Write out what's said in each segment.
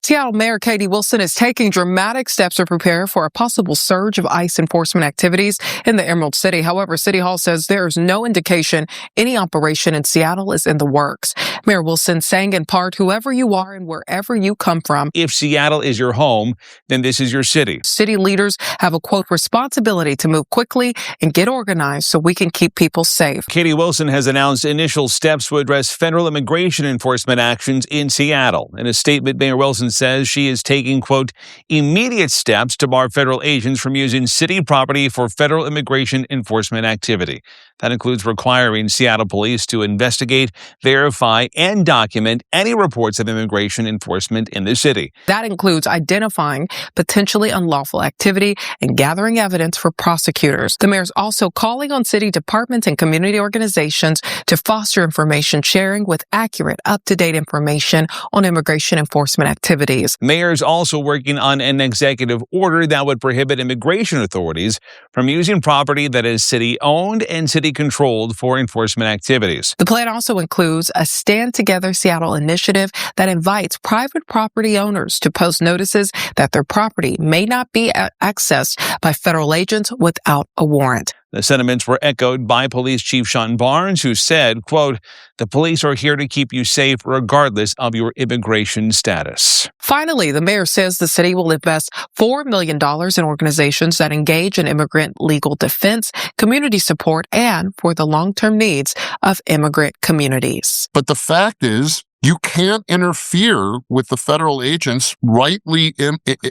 Seattle Mayor Katie Wilson is taking dramatic steps to prepare for a possible surge of ICE enforcement activities in the Emerald City. However, City Hall says there is no indication any operation in Seattle is in the works. Mayor Wilson saying in part, whoever you are and wherever you come from, if Seattle is your home, then this is your city. City leaders have a, quote, responsibility to move quickly and get organized so we can keep people safe. Katie Wilson has announced initial steps to address federal immigration enforcement actions in Seattle. In a statement, Mayor Wilson says she is taking, quote, immediate steps to bar federal agents from using city property for federal immigration enforcement activity. That includes requiring Seattle police to investigate, verify, and document any reports of immigration enforcement in the city. That includes identifying potentially unlawful activity and gathering evidence for prosecutors. The mayor's also calling on city departments and community organizations to foster information sharing with accurate, up-to-date information on immigration enforcement activities. Mayor's also working on an executive order that would prohibit immigration authorities from using property that is city-owned and city-controlled for enforcement activities. The plan also includes a Stand Together Seattle initiative that invites private property owners to post notices that their property may not be accessed by federal agents without a warrant. The sentiments were echoed by Police Chief Sean Barnes, who said, quote, the police are here to keep you safe regardless of your immigration status. Finally, the mayor says the city will invest $4 million in organizations that engage in immigrant legal defense, community support, and for the long-term needs of immigrant communities. But the fact is, you can't interfere with the federal agents rightly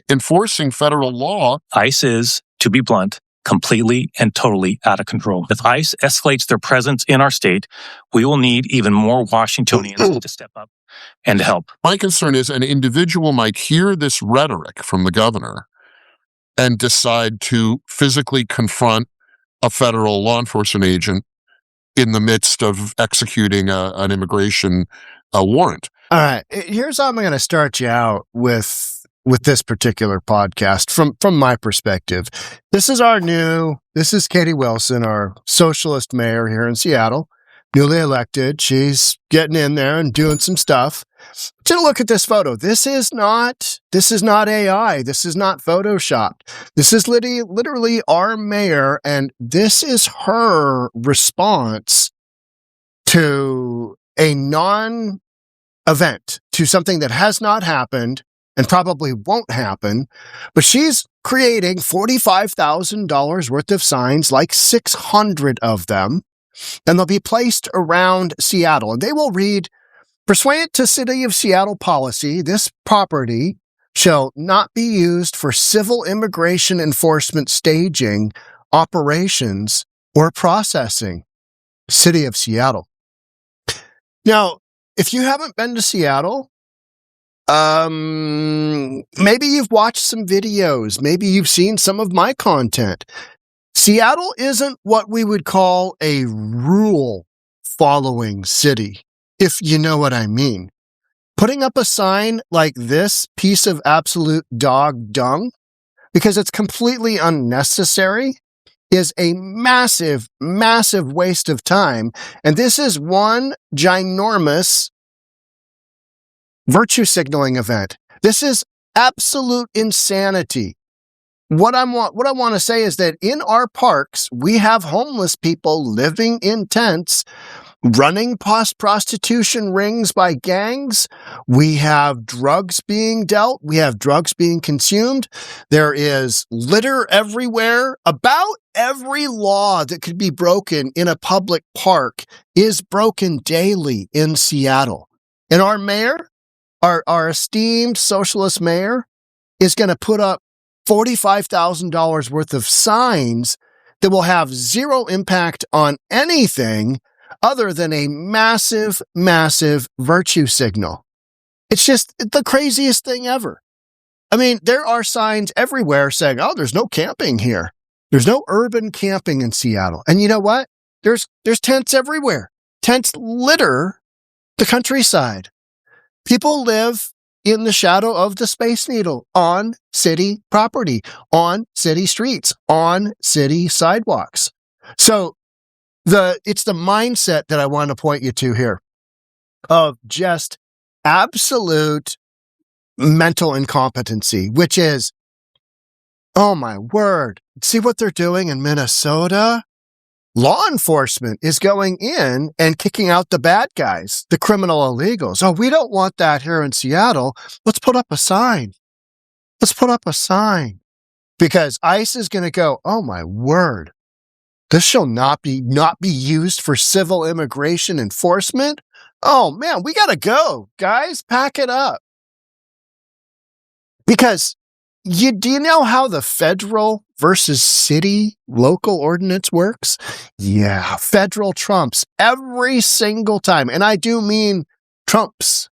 enforcing federal law. ICE is, to be blunt, completely and totally out of control. If ICE escalates their presence in our state, we will need even more Washingtonians to step up and to help. My concern is an individual might hear this rhetoric from the governor and decide to physically confront a federal law enforcement agent in the midst of executing an immigration warrant. All right. Here's how I'm going to start you out with this particular podcast from my perspective. This is Katie Wilson, our socialist mayor here in Seattle, newly elected. She's getting in there and doing some stuff. Take a look at this photo. This is not AI. This is not Photoshopped. This is literally our mayor, and this is her response to a non-event, to something that has not happened and probably won't happen, but she's creating $45,000 worth of signs, like 600 of them, and they'll be placed around Seattle, and they will read, pursuant to City of Seattle policy, this property shall not be used for civil immigration enforcement staging, operations, or processing. City of Seattle. Now, if you haven't been to Seattle, maybe you've watched some videos. Maybe you've seen some of my content. Seattle isn't what we would call a rule-following city, if you know what I mean. Putting up a sign like this piece of absolute dog dung, because it's completely unnecessary, is a massive, massive waste of time. And this is one ginormous virtue signaling event. This is absolute insanity. What I want to say is that in our parks, we have homeless people living in tents, running prostitution rings by gangs. We have drugs being dealt. We have drugs being consumed. There is litter everywhere. About every law that could be broken in a public park is broken daily in Seattle. And our mayor, our esteemed socialist mayor, is going to put up $45,000 worth of signs that will have zero impact on anything other than a massive, massive virtue signal. It's just the craziest thing ever. I mean, there are signs everywhere saying, oh, there's no camping here. There's no urban camping in Seattle. And you know what? There's tents everywhere. Tents litter the countryside. People live in the shadow of the Space Needle on city property, on city streets, on city sidewalks. So it's the mindset that I want to point you to here of just absolute mental incompetency, which is, oh my word, see what they're doing in Minnesota? Law enforcement is going in and kicking out the bad guys, the criminal illegals. Oh, we don't want that here in Seattle. Let's put up a sign. Let's put up a sign. Because ICE is going to go, oh my word, this shall not be used for civil immigration enforcement. Oh man, we got to go, guys, pack it up. Because do you know how the federal versus city local ordinance works? Yeah, federal trumps every single time. And I do mean trumps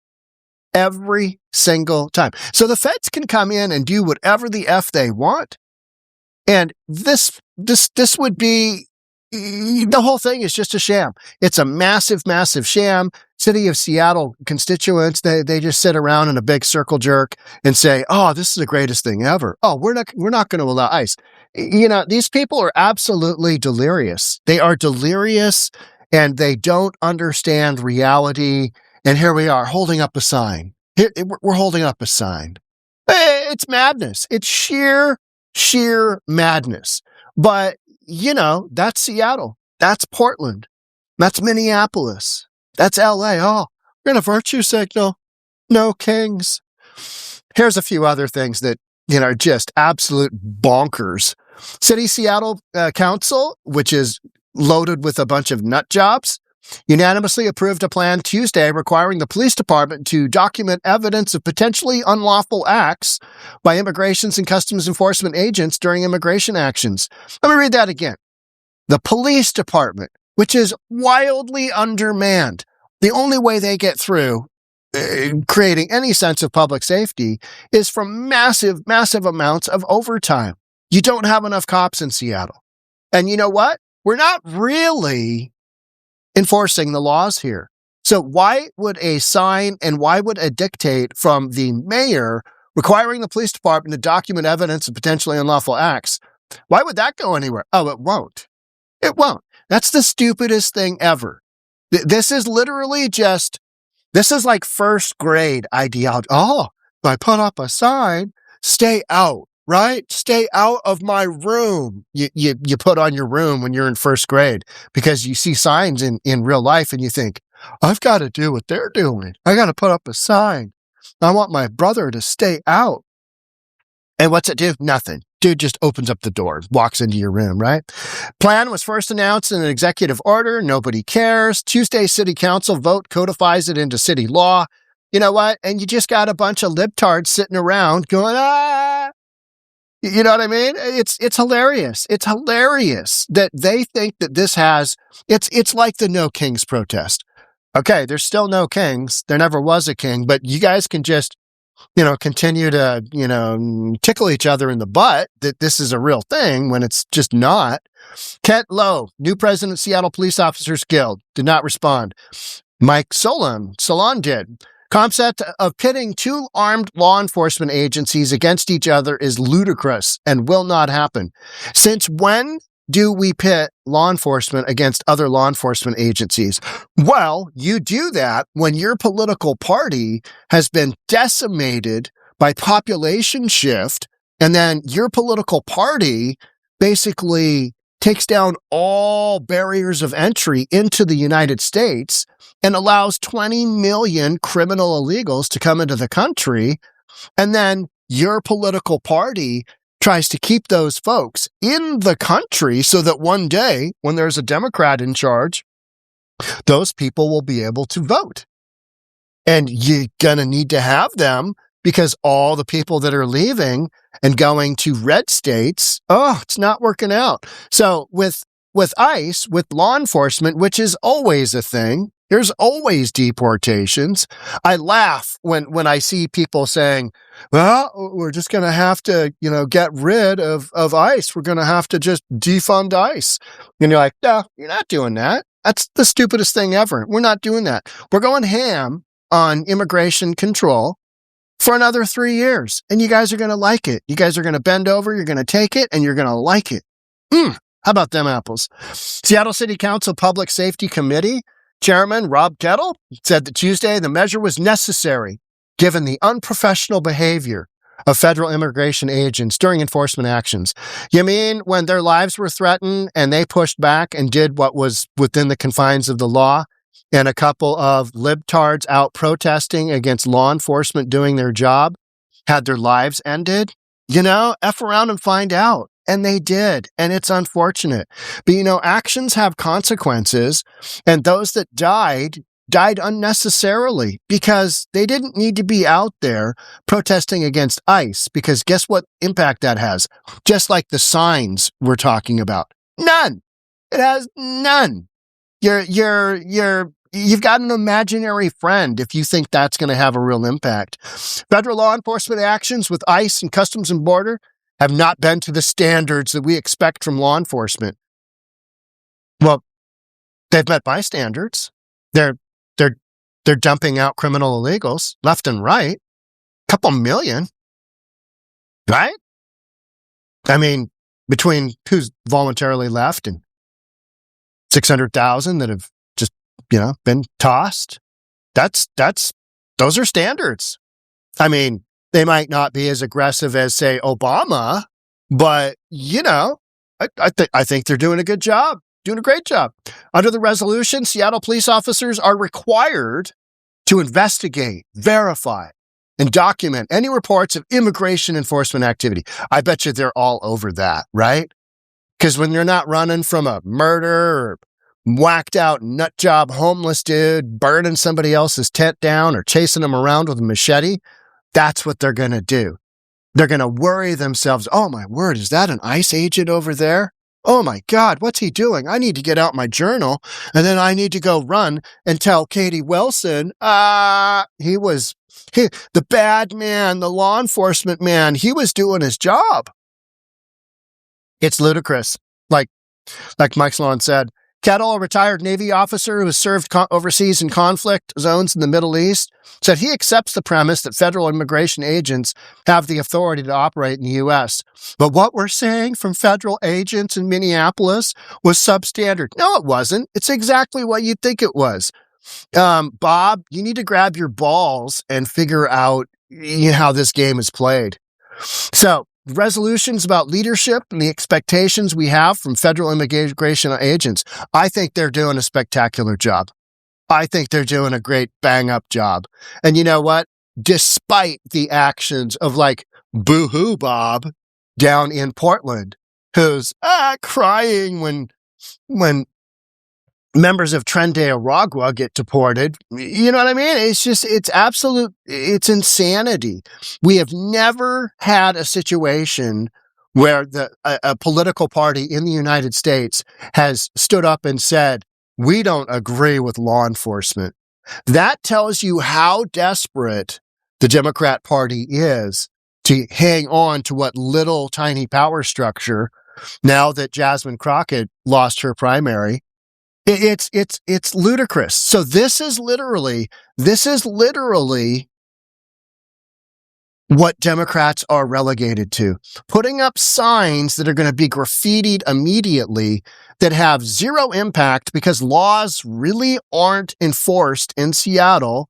every single time. So the feds can come in and do whatever the F they want. And this would be, the whole thing is just a sham. It's a massive, massive sham. City of Seattle constituents, they just sit around in a big circle jerk and say, oh, this is the greatest thing ever. Oh, we're not going to allow ICE. You know, these people are absolutely delirious. They are delirious and they don't understand reality. And here we are holding up a sign. We're holding up a sign. It's madness. It's sheer madness. But, you know, that's Seattle. That's Portland. That's Minneapolis. That's LA. Oh, we're going to virtue signal. No kings. Here's a few other things that, you know, are just absolute bonkers. City Seattle Council, which is loaded with a bunch of nut jobs, unanimously approved a plan Tuesday requiring the police department to document evidence of potentially unlawful acts by Immigrations and Customs Enforcement agents during immigration actions. Let me read that again. The police department, which is wildly undermanned. The only way they get through creating any sense of public safety is from massive, massive amounts of overtime. You don't have enough cops in Seattle. And you know what? We're not really enforcing the laws here. So why would a sign and why would a dictate from the mayor requiring the police department to document evidence of potentially unlawful acts? Why would that go anywhere? Oh, it won't. It won't. That's the stupidest thing ever. This is literally this is like first grade ideology. Oh, I put up a sign, stay out, right? Stay out of my room. You put on your room when you're in first grade because you see signs in real life and you think, I've got to do what they're doing. I got to put up a sign. I want my brother to stay out. And what's it do? Nothing. Dude just opens up the door, walks into your room, right? Plan was first announced in an executive order. Nobody cares. Tuesday City Council vote codifies it into city law. You know what? And you just got a bunch of libtards sitting around going, ah. You know what I mean? It's hilarious. It's hilarious that they think that this has, it's like the No Kings protest. Okay, there's still no kings. There never was a king, but you guys can just, you know, continue to, you know, tickle each other in the butt that this is a real thing when it's just not. Kent Lowe, new president of Seattle Police Officers Guild, did not respond. Mike Solon did. Concept of pitting two armed law enforcement agencies against each other is ludicrous and will not happen. Since when do we pit law enforcement against other law enforcement agencies? Well, you do that when your political party has been decimated by population shift, and then your political party basically takes down all barriers of entry into the United States and allows 20 million criminal illegals to come into the country. And then your political party tries to keep those folks in the country so that one day when there's a Democrat in charge, those people will be able to vote. And you're going to need to have them because all the people that are leaving and going to red states, it's not working out. So with ICE, with law enforcement, which is always a thing, there's always deportations. I laugh when I see people saying, well, we're just going to have to, you know, get rid of ICE. We're going to have to just defund ICE. And you're like, no, you're not doing that. That's the stupidest thing ever. We're not doing that. We're going ham on immigration control for another 3 years. And you guys are going to like it. You guys are going to bend over. You're going to take it and you're going to like it. How about them apples? Seattle City Council Public Safety Committee Chairman Rob Kettle said that Tuesday the measure was necessary given the unprofessional behavior of federal immigration agents during enforcement actions. You mean when their lives were threatened and they pushed back and did what was within the confines of the law, and a couple of libtards out protesting against law enforcement doing their job had their lives ended? F around and find out. And they did. And it's unfortunate. But, actions have consequences. And those that died unnecessarily because they didn't need to be out there protesting against ICE. Because guess what impact that has? Just like the signs we're talking about. None. It has none. You've got an imaginary friend if you think that's going to have a real impact. Federal law enforcement actions with ICE and Customs and Border have not been to the standards that we expect from law enforcement. Well, they've met my standards. They're dumping out criminal illegals left and right. A couple million, right? I mean, between who's voluntarily left and 600,000 that have just, been tossed. Those are standards. I mean, they might not be as aggressive as, say, Obama, but, I think they're doing a good job, doing a great job. Under the resolution, Seattle police officers are required to investigate, verify, and document any reports of immigration enforcement activity. I bet you they're all over that, right? Because when you're not running from a murder or whacked out nut job homeless dude burning somebody else's tent down or chasing them around with a machete, that's what they're going to do. They're going to worry themselves. Oh my word, is that an ICE agent over there? Oh my God, what's he doing? I need to get out my journal and then I need to go run and tell Katie Wilson, the bad man, the law enforcement man, he was doing his job. It's ludicrous. Like Mike Sloan said, Kettle, a retired Navy officer who has served overseas in conflict zones in the Middle East, said he accepts the premise that federal immigration agents have the authority to operate in the U.S. But what we're saying from federal agents in Minneapolis was substandard. No, it wasn't. It's exactly what you'd think it was. Bob, you need to grab your balls and figure out how this game is played. So, resolutions about leadership and the expectations we have from federal immigration agents, I think they're doing a spectacular job. I think they're doing a great bang-up job. And you know what? Despite the actions of Boo-hoo Bob down in Portland, who's crying when members of Tren de Aragua get deported. You know what I mean? It's insanity. We have never had a situation where a political party in the United States has stood up and said, we don't agree with law enforcement. That tells you how desperate the Democrat Party is to hang on to what little tiny power structure now that Jasmine Crockett lost her primary. It's ludicrous. So this is literally what Democrats are relegated to. Putting up signs that are going to be graffitied immediately that have zero impact because laws really aren't enforced in Seattle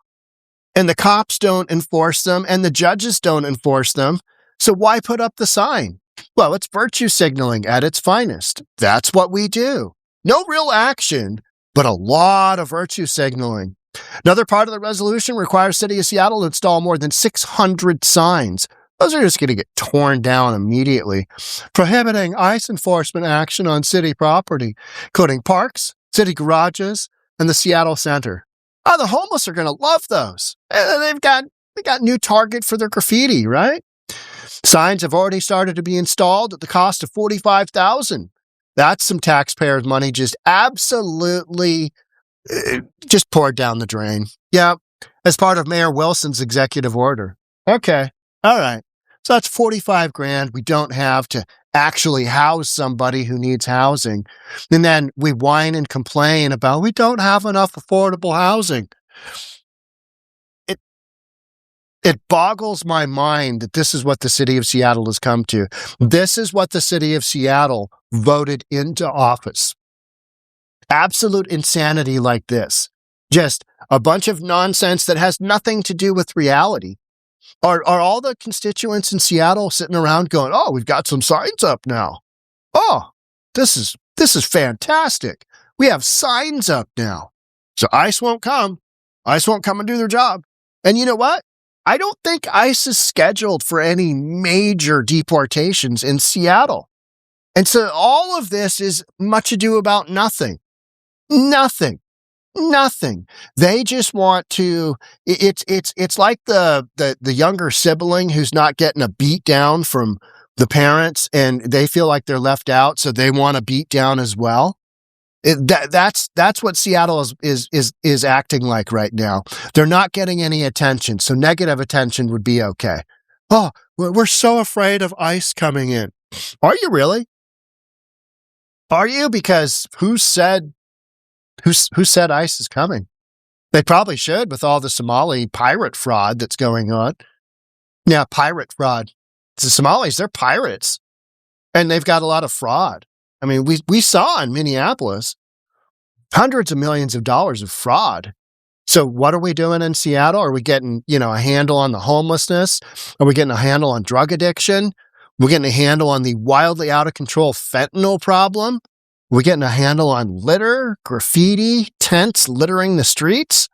and the cops don't enforce them and the judges don't enforce them. So why put up the sign? Well, it's virtue signaling at its finest. That's what we do. No real action, but a lot of virtue signaling. Another part of the resolution requires City of Seattle to install more than 600 signs. Those are just going to get torn down immediately. Prohibiting ICE enforcement action on city property, including parks, city garages, and the Seattle Center. Oh, the homeless are going to love those. They got new target for their graffiti, right? Signs have already started to be installed at the cost of $45,000. That's some taxpayers' money just absolutely just poured down the drain. Yeah, as part of Mayor Wilson's executive order. Okay, all right. So that's $45,000 we don't have to actually house somebody who needs housing. And then we whine and complain about we don't have enough affordable housing. It boggles my mind that this is what the city of Seattle has come to. This is what the city of Seattle voted into office. Absolute insanity like this. Just a bunch of nonsense that has nothing to do with reality. Are all the constituents in Seattle sitting around going, "Oh, we've got some signs up now. Oh, this is fantastic. We have signs up now. So ICE won't come. ICE won't come and do their job." And you know what? I don't think ICE is scheduled for any major deportations in Seattle. And so all of this is much ado about nothing. Nothing. They just want to, it's like the younger sibling who's not getting a beat down from the parents and they feel like they're left out. So they want a beat down as well. That's what Seattle is acting like right now. They're not getting any attention. So negative attention would be okay. Oh, we're so afraid of ICE coming in. Are you really? Are you? Because who said ICE is coming? They probably should with all the Somali pirate fraud that's going on. Yeah, pirate fraud. The Somalis, they're pirates. And they've got a lot of fraud. I mean, we saw in Minneapolis hundreds of millions of dollars of fraud. So what are we doing in Seattle? Are we getting, a handle on the homelessness? Are we getting a handle on drug addiction? We're getting a handle on the wildly out of control fentanyl problem? We're getting a handle on litter, graffiti, tents littering the streets?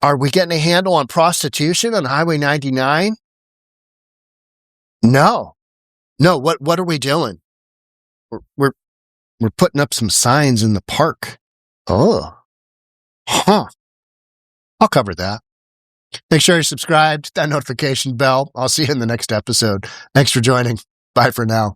Are we getting a handle on prostitution on Highway 99? No. What are we doing? We're putting up some signs in the park. Oh. Huh. I'll cover that. Make sure you're subscribed, hit that notification bell. I'll see you in the next episode. Thanks for joining. Bye for now.